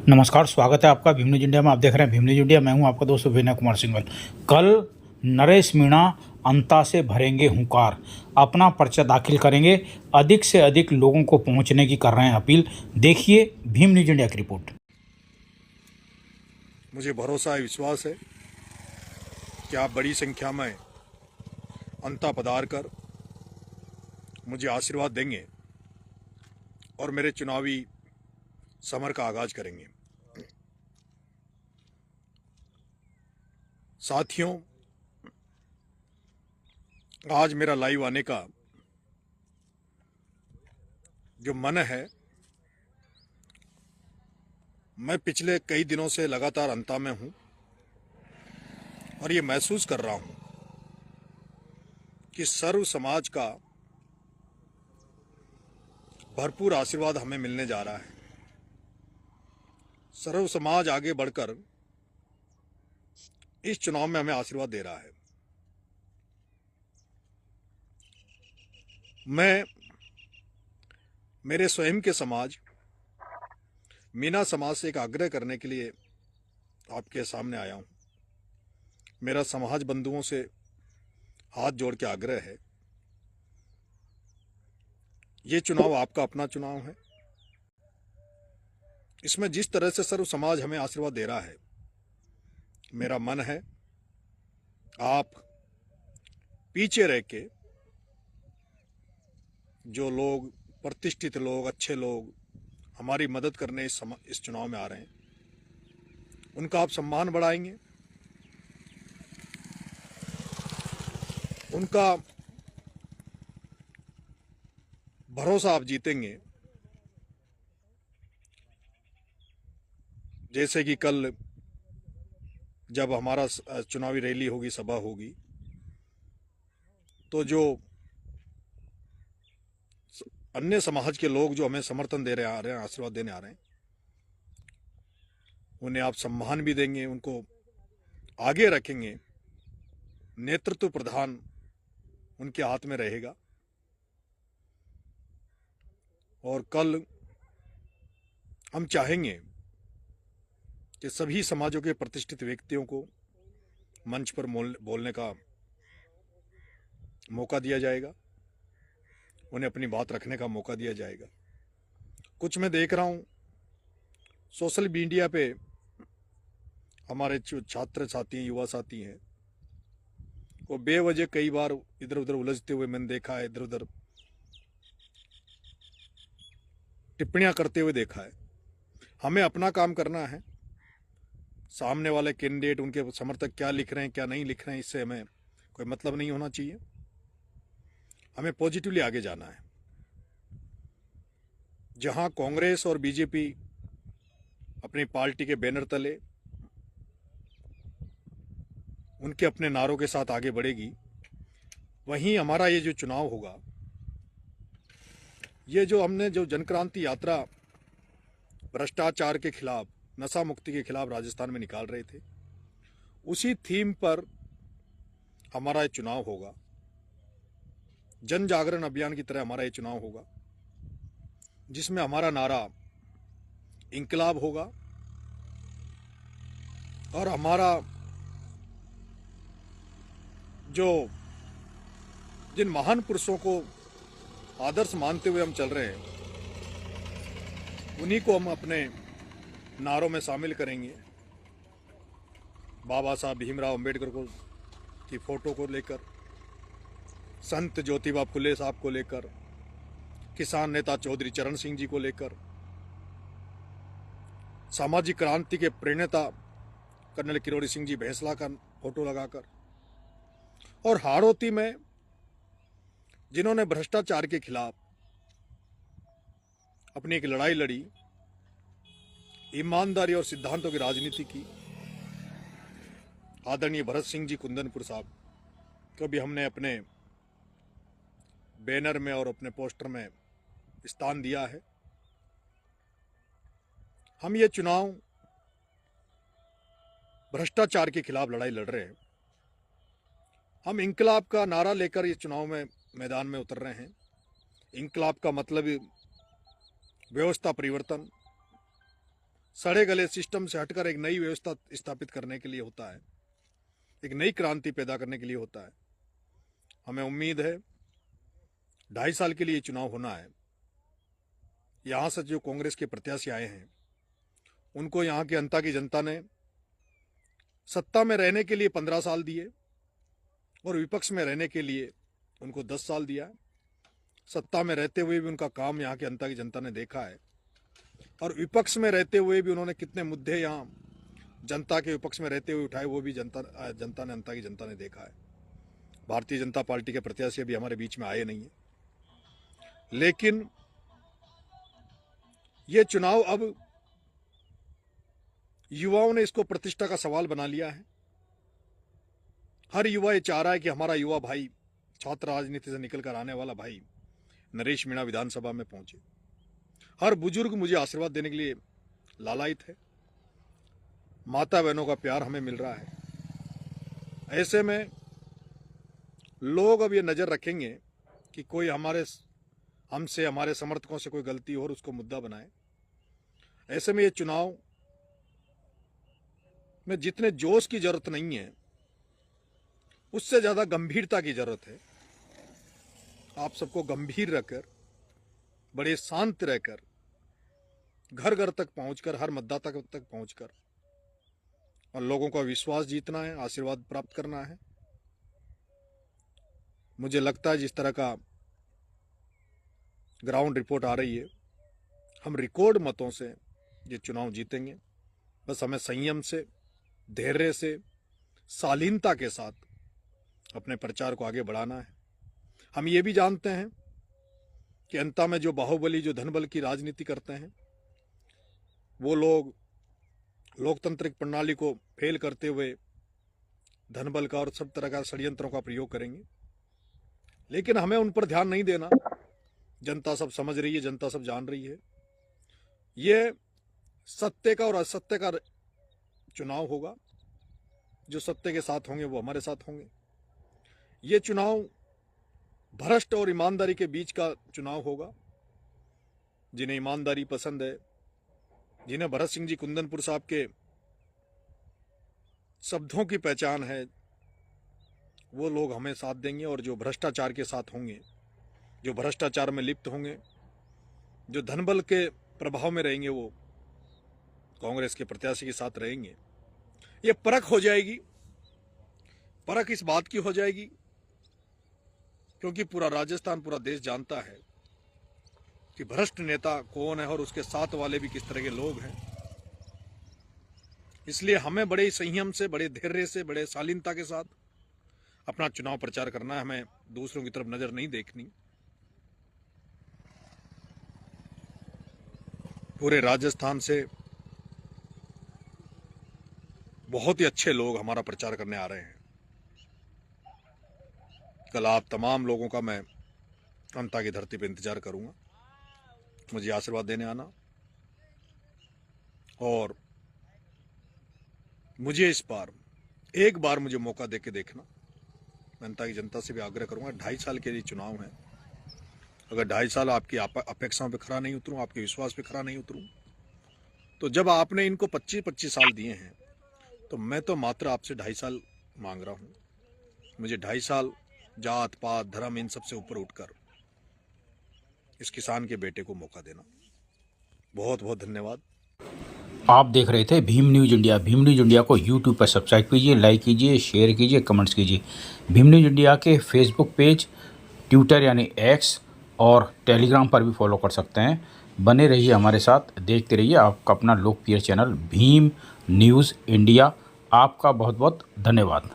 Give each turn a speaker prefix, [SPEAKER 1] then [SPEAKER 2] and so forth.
[SPEAKER 1] नमस्कार, स्वागत है आपका भीम न्यूज इंडिया में। आप देख रहे हैं भीम न्यूज इंडिया। मैं हूं आपका दोस्त विनय कुमार सिंघल। कल नरेश मीणा अंता से भरेंगे हुंकार, अपना पर्चा दाखिल करेंगे, अधिक से अधिक लोगों को पहुंचने की कर रहे हैं अपील। देखिए भीम न्यूज इंडिया की रिपोर्ट।
[SPEAKER 2] मुझे भरोसा है, विश्वास है कि आप बड़ी संख्या में अंता पधार कर मुझे आशीर्वाद देंगे और मेरे चुनावी समर का आगाज करेंगे। साथियों, आज मेरा लाइव आने का जो मन है, मैं पिछले कई दिनों से लगातार अंता में हूं और ये महसूस कर रहा हूं कि सर्व समाज का भरपूर आशीर्वाद हमें मिलने जा रहा है। सर्व समाज आगे बढ़कर इस चुनाव में हमें आशीर्वाद दे रहा है। मैं मेरे स्वयं के समाज मीणा समाज से एक आग्रह करने के लिए आपके सामने आया हूं। मेरा समाज बंधुओं से हाथ जोड़ के आग्रह है, ये चुनाव आपका अपना चुनाव है। इसमें जिस तरह से सर्व समाज हमें आशीर्वाद दे रहा है, मेरा मन है आप पीछे रह के जो लोग प्रतिष्ठित लोग, अच्छे लोग हमारी मदद करने इस चुनाव में आ रहे हैं, उनका आप सम्मान बढ़ाएंगे, उनका भरोसा आप जीतेंगे। जैसे कि कल जब हमारा चुनावी रैली होगी, सभा होगी, तो जो अन्य समाज के लोग जो हमें समर्थन दे रहे आ रहे हैं, आशीर्वाद देने आ रहे हैं, उन्हें आप सम्मान भी देंगे, उनको आगे रखेंगे। नेतृत्व प्रधान उनके हाथ में रहेगा और कल हम चाहेंगे कि सभी समाजों के प्रतिष्ठित व्यक्तियों को मंच पर बोलने का मौका दिया जाएगा, उन्हें अपनी बात रखने का मौका दिया जाएगा। कुछ मैं देख रहा हूँ सोशल मीडिया पे, हमारे जो छात्र साथी हैं, युवा साथी हैं, वो बेवजह कई बार इधर उधर उलझते हुए मैंने देखा है, इधर उधर टिप्पणियां करते हुए देखा है। हमें अपना काम करना है। सामने वाले कैंडिडेट, उनके समर्थक क्या लिख रहे हैं, क्या नहीं लिख रहे हैं, इससे हमें कोई मतलब नहीं होना चाहिए। हमें पॉजिटिवली आगे जाना है। जहां कांग्रेस और बीजेपी अपनी पार्टी के बैनर तले उनके अपने नारों के साथ आगे बढ़ेगी, वहीं हमारा ये जो चुनाव होगा, ये जो हमने जो जनक्रांति यात्रा भ्रष्टाचार के खिलाफ, नशा मुक्ति के खिलाफ राजस्थान में निकाल रहे थे, उसी थीम पर हमारा ये चुनाव होगा। जन जागरण अभियान की तरह हमारा ये चुनाव होगा, जिसमें हमारा नारा इंकलाब होगा और हमारा जो जिन महान पुरुषों को आदर्श मानते हुए हम चल रहे हैं, उन्हीं को हम अपने नारों में शामिल करेंगे। बाबा साहब भीमराव अंबेडकर को की फोटो को लेकर, संत ज्योतिबा फुले साहब को लेकर, किसान नेता चौधरी चरण सिंह जी को लेकर, सामाजिक क्रांति के प्रणेता कर्नल किरोड़ी सिंह जी भैंसला का फोटो लगाकर, और हाड़ौती में जिन्होंने भ्रष्टाचार के खिलाफ अपनी एक लड़ाई लड़ी, ईमानदारी और सिद्धांतों की राजनीति की, आदरणीय भरत सिंह जी कुंदनपुर साहब को भी हमने अपने बैनर में और अपने पोस्टर में स्थान दिया है। हम ये चुनाव भ्रष्टाचार के खिलाफ लड़ाई लड़ रहे हैं। हम इंकलाब का नारा लेकर ये चुनाव में मैदान में उतर रहे हैं। इंकलाब का मतलब व्यवस्था परिवर्तन, सड़े गले सिस्टम से हटकर एक नई व्यवस्था स्थापित करने के लिए होता है, एक नई क्रांति पैदा करने के लिए होता है। हमें उम्मीद है 2.5 साल के लिए चुनाव होना है। यहाँ से जो कांग्रेस के प्रत्याशी आए हैं उनको यहाँ की जनता ने सत्ता में रहने के लिए 15 साल दिए और विपक्ष में रहने के लिए उनको 10 साल दिया। सत्ता में रहते हुए भी उनका काम यहाँ की जनता ने देखा है और विपक्ष में रहते हुए भी उन्होंने कितने मुद्दे यहाँ जनता के विपक्ष में रहते हुए उठाए, वो भी जनता ने देखा है। भारतीय जनता पार्टी के प्रत्याशी अभी हमारे बीच में आए नहीं है, लेकिन ये चुनाव अब युवाओं ने इसको प्रतिष्ठा का सवाल बना लिया है। हर युवा ये चाह रहा है कि हमारा युवा भाई, छात्र राजनीति से निकलकर आने वाला भाई नरेश मीणा विधानसभा में पहुंचे। हर बुजुर्ग मुझे आशीर्वाद देने के लिए लालायित है। माता बहनों का प्यार हमें मिल रहा है। ऐसे में लोग अब ये नजर रखेंगे कि कोई हमारे समर्थकों से कोई गलती हो और उसको मुद्दा बनाए। ऐसे में ये चुनाव में जितने जोश की जरूरत नहीं है, उससे ज्यादा गंभीरता की जरूरत है। आप सबको गंभीर रखकर, बड़े शांत रहकर, घर घर तक पहुंचकर, हर मतदाता तक पहुंचकर और लोगों का विश्वास जीतना है, आशीर्वाद प्राप्त करना है। मुझे लगता है जिस तरह का ग्राउंड रिपोर्ट आ रही है, हम रिकॉर्ड मतों से ये चुनाव जीतेंगे। बस हमें संयम से, धैर्य से, शालीनता के साथ अपने प्रचार को आगे बढ़ाना है। हम ये भी जानते हैं कि अंत में जो बाहुबली, जो धनबल की राजनीति करते हैं, वो लोग लोकतांत्रिक प्रणाली को फेल करते हुए धनबल का और सब तरह का षड्यंत्रों का प्रयोग करेंगे। लेकिन हमें उन पर ध्यान नहीं देना। जनता सब समझ रही है, जनता सब जान रही है। ये सत्य का और असत्य का चुनाव होगा। जो सत्य के साथ होंगे वो हमारे साथ होंगे। ये चुनाव भ्रष्ट और ईमानदारी के बीच का चुनाव होगा। जिन्हें ईमानदारी पसंद है, जिन्हें भरत सिंह जी कुंदनपुर साहब के शब्दों की पहचान है, वो लोग हमें साथ देंगे। और जो भ्रष्टाचार के साथ होंगे, जो भ्रष्टाचार में लिप्त होंगे, जो धनबल के प्रभाव में रहेंगे, वो कांग्रेस के प्रत्याशी के साथ रहेंगे। ये परख हो जाएगी। परख इस बात की हो जाएगी क्योंकि पूरा राजस्थान, पूरा देश जानता है कि भ्रष्ट नेता कौन है और उसके साथ वाले भी किस तरह के लोग हैं। इसलिए हमें बड़े संयम से, बड़े धैर्य से, बड़े शालीनता के साथ अपना चुनाव प्रचार करना है। हमें दूसरों की तरफ नजर नहीं देखनी। पूरे राजस्थान से बहुत ही अच्छे लोग हमारा प्रचार करने आ रहे हैं। कल आप तमाम लोगों का मैं अनता की धरती पर इंतजार करूंगा। मुझे आशीर्वाद देने आना और मुझे इस बार एक बार मुझे मौका देके देखना। मैं अनता की जनता से भी आग्रह करूंगा, 2.5 साल के लिए चुनाव है। अगर 2.5 साल आपकी अपेक्षाओं पे खरा नहीं उतरूं, आपके विश्वास पे खरा नहीं उतरूं, तो जब आपने इनको 25-25 साल दिए हैं, तो मैं तो मात्र आपसे 2.5 साल मांग रहा हूं। मुझे 2.5 साल जात पात धर्म इन सब से ऊपर उठकर इस किसान के बेटे को मौका देना। बहुत बहुत धन्यवाद।
[SPEAKER 1] आप देख रहे थे Bhim news India. Bhim news India को यूट्यूब पर सब्सक्राइब कीजिए, लाइक कीजिए, शेयर कीजिए, कमेंट्स कीजिए। भीम न्यूज़ इंडिया के फेसबुक पेज, ट्विटर यानी एक्स और टेलीग्राम पर भी फॉलो कर सकते हैं। बने रहिए हमारे साथ, देखते रहिए आपका अपना लोकप्रिय चैनल भीम न्यूज़ इंडिया। आपका बहुत बहुत धन्यवाद।